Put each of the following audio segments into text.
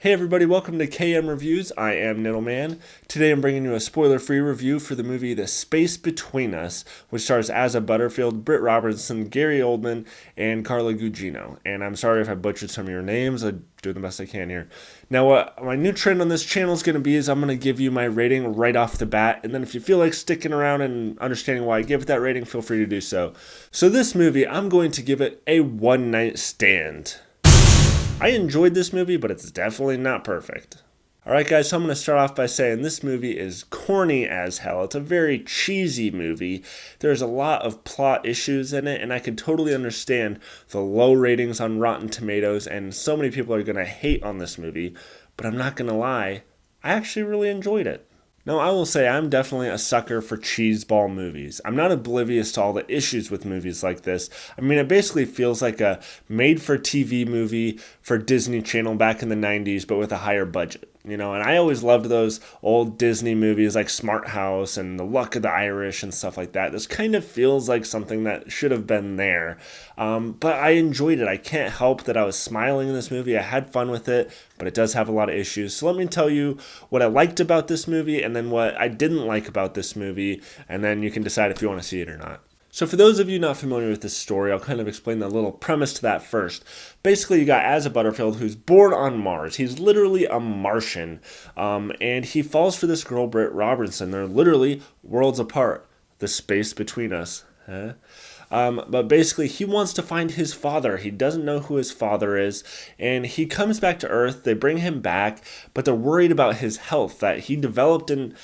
Hey everybody, welcome to KM Reviews. I am Niddleman. Today I'm bringing you a spoiler-free review for the movie The Space Between Us, which stars Asa Butterfield, Britt Robertson, Gary Oldman, and Carla Gugino. And I'm sorry if I butchered some of your names. I'm doing the best I can here. Now, what my new trend on this channel is going to be is I'm going to give you my rating right off the bat, and then if you feel like sticking around and understanding why I give it that rating, feel free to do so. So this movie, I'm going to give it a one-night stand. I enjoyed this movie, but it's definitely not perfect. Alright guys, so I'm going to start off by saying this movie is corny as hell. It's a very cheesy movie. There's a lot of plot issues in it, and I can totally understand the low ratings on Rotten Tomatoes, and so many people are going to hate on this movie, but I'm not going to lie, I actually really enjoyed it. Now, I will say I'm definitely a sucker for cheeseball movies. I'm not oblivious to all the issues with movies like this. I mean, it basically feels like a made-for-TV movie for Disney Channel back in the 90s, but with a higher budget. You know, and I always loved those old Disney movies like Smart House and The Luck of the Irish and stuff like that. This kind of feels like something that should have been there. But I enjoyed it. I can't help that I was smiling in this movie. I had fun with it, but it does have a lot of issues. So let me tell you what I liked about this movie and then what I didn't like about this movie, and then you can decide if you want to see it or not. So for those of you not familiar with this story, I'll kind of explain the little premise to that first. Basically, you got Asa Butterfield, who's born on Mars. He's literally a Martian, and he falls for this girl, Britt Robertson. They're literally worlds apart, the space between us. But basically, he wants to find his father. He doesn't know who his father is, and he comes back to Earth. They bring him back, but they're worried about his health, that he developed in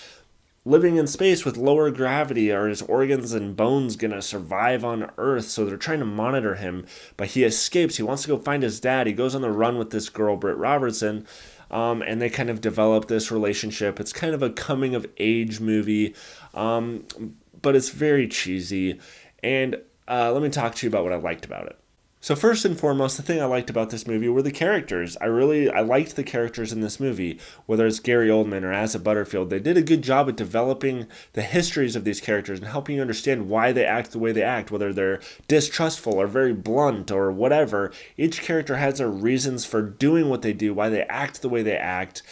living in space with lower gravity. Are his organs and bones going to survive on Earth? So they're trying to monitor him, but he escapes. He wants to go find his dad. He goes on the run with this girl, Britt Robertson, and they kind of develop this relationship. It's kind of a coming-of-age movie, but it's very cheesy. And let me talk to you about what I liked about it. So first and foremost, the thing I liked about this movie were the characters. I liked the characters in this movie, whether it's Gary Oldman or Asa Butterfield. They did a good job at developing the histories of these characters and helping you understand why they act the way they act, whether they're distrustful or very blunt or whatever. Each character has their reasons for doing what they do, why they act the way they act,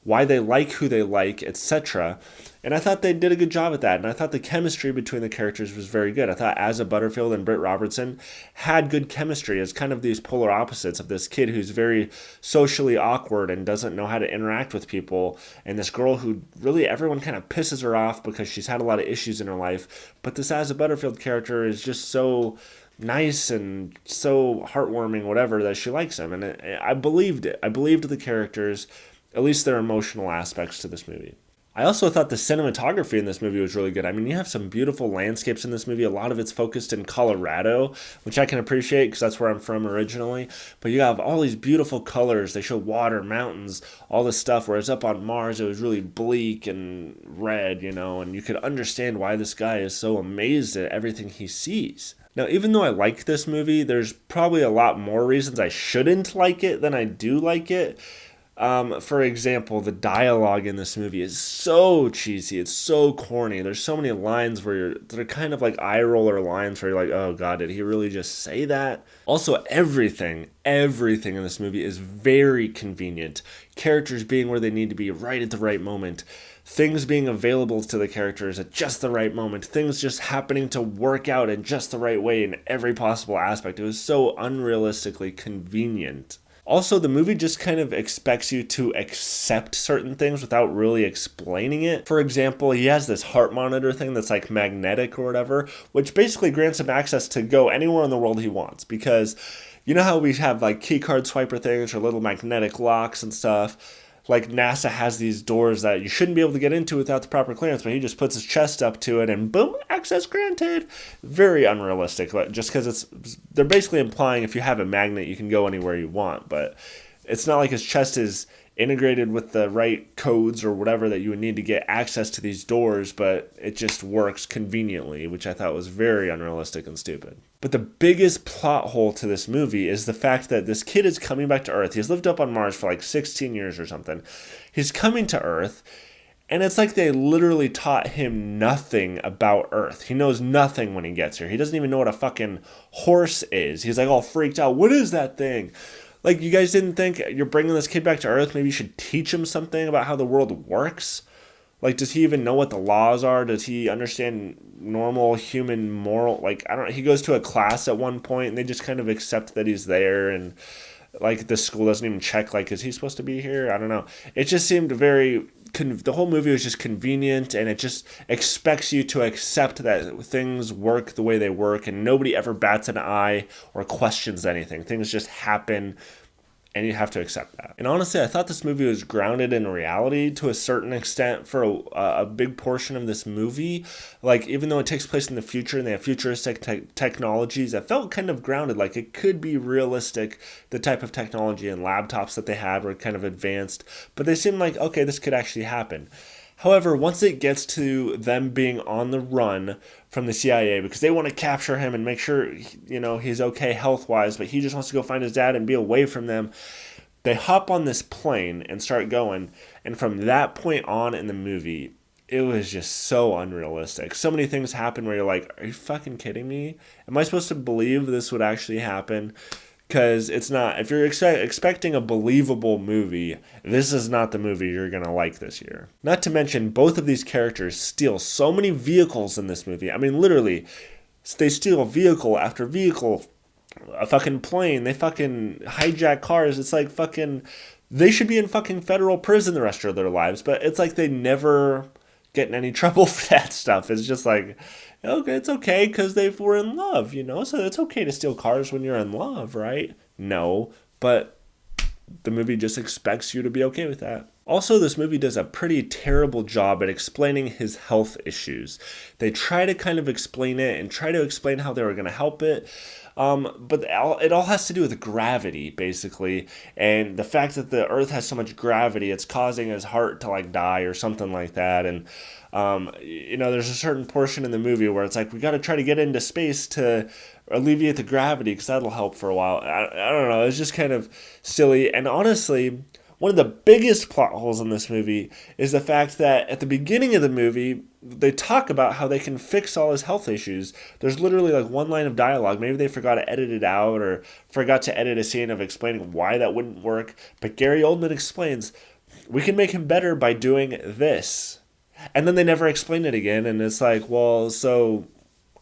why they like who they like, etc. And I thought they did a good job at that. And I thought the chemistry between the characters was very good. I thought Asa Butterfield and Britt Robertson had good chemistry as kind of these polar opposites of this kid who's very socially awkward and doesn't know how to interact with people, and this girl who really everyone kind of pisses her off because she's had a lot of issues in her life. But this Asa Butterfield character is just so nice and so heartwarming, whatever, that she likes him. And I believed it. I believed the characters, at least their emotional aspects to this movie. I also thought the cinematography in this movie was really good. I mean, you have some beautiful landscapes in this movie. A lot of it's focused in Colorado, which I can appreciate because that's where I'm from originally. But you have all these beautiful colors. They show water, mountains, all this stuff. Whereas up on Mars, it was really bleak and red, you know, and you could understand why this guy is so amazed at everything he sees. Now, even though I like this movie, there's probably a lot more reasons I shouldn't like it than I do like it. For example, the dialogue in this movie is so cheesy. It's so corny. There's so many lines where they're kind of like eye roller lines where you're like, oh God, did he really just say that? Also, everything in this movie is very convenient. Characters being where they need to be right at the right moment. Things being available to the characters at just the right moment. Things just happening to work out in just the right way in every possible aspect. It was so unrealistically convenient. Also, the movie just kind of expects you to accept certain things without really explaining it. For example, he has this heart monitor thing that's like magnetic or whatever, which basically grants him access to go anywhere in the world he wants. Because you know how we have like key card swiper things or little magnetic locks and stuff? Like NASA has these doors that you shouldn't be able to get into without the proper clearance, but he just puts his chest up to it and boom, access granted. Very unrealistic, just because they're basically implying if you have a magnet, you can go anywhere you want, but it's not like his chest is integrated with the right codes or whatever that you would need to get access to these doors, but it just works conveniently, which I thought was very unrealistic and stupid. But the biggest plot hole to this movie is the fact that this kid is coming back to Earth. He's lived up on Mars for like 16 years or something. He's coming to Earth, and it's like they literally taught him nothing about Earth. He knows nothing when he gets here. He doesn't even know what a fucking horse is. He's like all freaked out. What is that thing? Like, you guys didn't think you're bringing this kid back to Earth, maybe you should teach him something about how the world works? Like, does he even know what the laws are? Does he understand normal human moral? Like, I don't know. He goes to a class at one point and they just kind of accept that he's there, and like the school doesn't even check, like, is he supposed to be here? I don't know. It just seemed very the whole movie was just convenient, and it just expects you to accept that things work the way they work, and nobody ever bats an eye or questions anything. Things just happen, and you have to accept that. And honestly, I thought this movie was grounded in reality to a certain extent for a big portion of this movie. Like, even though it takes place in the future and they have futuristic technologies, it felt kind of grounded. Like, it could be realistic. The type of technology and laptops that they had were kind of advanced, but they seemed like, okay, this could actually happen. However, once it gets to them being on the run from the CIA because they want to capture him and make sure, he's okay health-wise, but he just wants to go find his dad and be away from them, they hop on this plane and start going. And from that point on in the movie, it was just so unrealistic. So many things happen where you're like, are you fucking kidding me? Am I supposed to believe this would actually happen? Because it's not. If you're expecting a believable movie, this is not the movie you're going to like this year. Not to mention, both of these characters steal so many vehicles in this movie. I mean, literally, they steal vehicle after vehicle, a fucking plane. They fucking hijack cars. It's like fucking, they should be in fucking federal prison the rest of their lives, but it's like they never get in any trouble for that stuff. It's just like, okay, it's okay because they were in love, so it's okay to steal cars when you're in love, right? No, but the movie just expects you to be okay with that. Also, this movie does a pretty terrible job at explaining his health issues. They try to kind of explain it and try to explain how they were going to help it, but it all has to do with gravity, basically, and the fact that the Earth has so much gravity, it's causing his heart to, like, die or something like that, and there's a certain portion in the movie where it's like, we got to try to get into space to alleviate the gravity because that'll help for a while. I don't know, it's just kind of silly, and honestly, one of the biggest plot holes in this movie is the fact that at the beginning of the movie, they talk about how they can fix all his health issues. There's literally like one line of dialogue. Maybe they forgot to edit it out or forgot to edit a scene of explaining why that wouldn't work. But Gary Oldman explains, we can make him better by doing this. And then they never explain it again. And it's like, well, so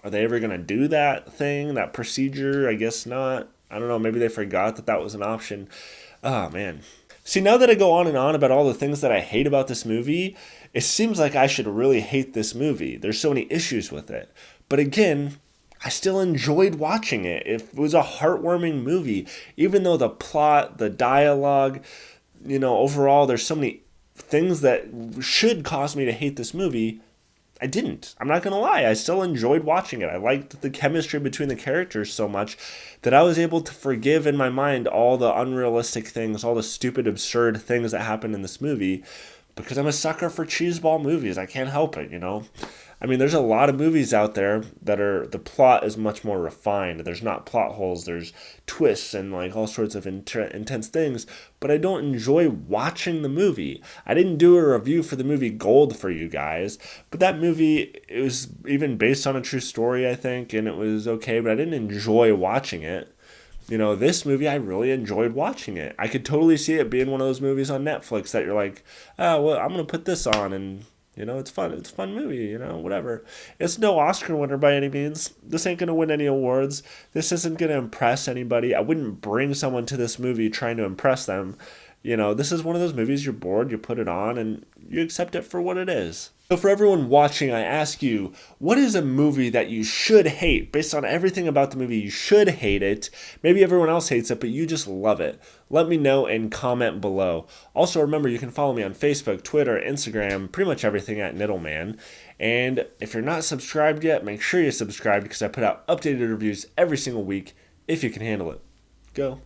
are they ever going to do that thing, that procedure? I guess not. I don't know. Maybe they forgot that that was an option. Oh, man. See, now that I go on and on about all the things that I hate about this movie, it seems like I should really hate this movie. There's so many issues with it. But again, I still enjoyed watching it. It was a heartwarming movie. Even though the plot, the dialogue, overall, there's so many things that should cause me to hate this movie, I didn't. I'm not going to lie. I still enjoyed watching it. I liked the chemistry between the characters so much that I was able to forgive in my mind all the unrealistic things, all the stupid, absurd things that happened in this movie because I'm a sucker for cheeseball movies. I can't help it, I mean, there's a lot of movies out there that the plot is much more refined. There's not plot holes. There's twists and like all sorts of intense things. But I don't enjoy watching the movie. I didn't do a review for the movie Gold for you guys. But that movie, it was even based on a true story, I think. And it was okay. But I didn't enjoy watching it. This movie, I really enjoyed watching it. I could totally see it being one of those movies on Netflix that you're like, oh, well, I'm going to put this on and... it's fun. It's a fun movie, whatever. It's no Oscar winner by any means. This ain't going to win any awards. This isn't going to impress anybody. I wouldn't bring someone to this movie trying to impress them. This is one of those movies you're bored, you put it on, and you accept it for what it is. So for everyone watching, I ask you, what is a movie that you should hate? Based on everything about the movie, you should hate it. Maybe everyone else hates it, but you just love it. Let me know and comment below. Also, remember, you can follow me on Facebook, Twitter, Instagram, pretty much everything at Niddleman. And if you're not subscribed yet, make sure you're subscribed because I put out updated reviews every single week if you can handle it. Go.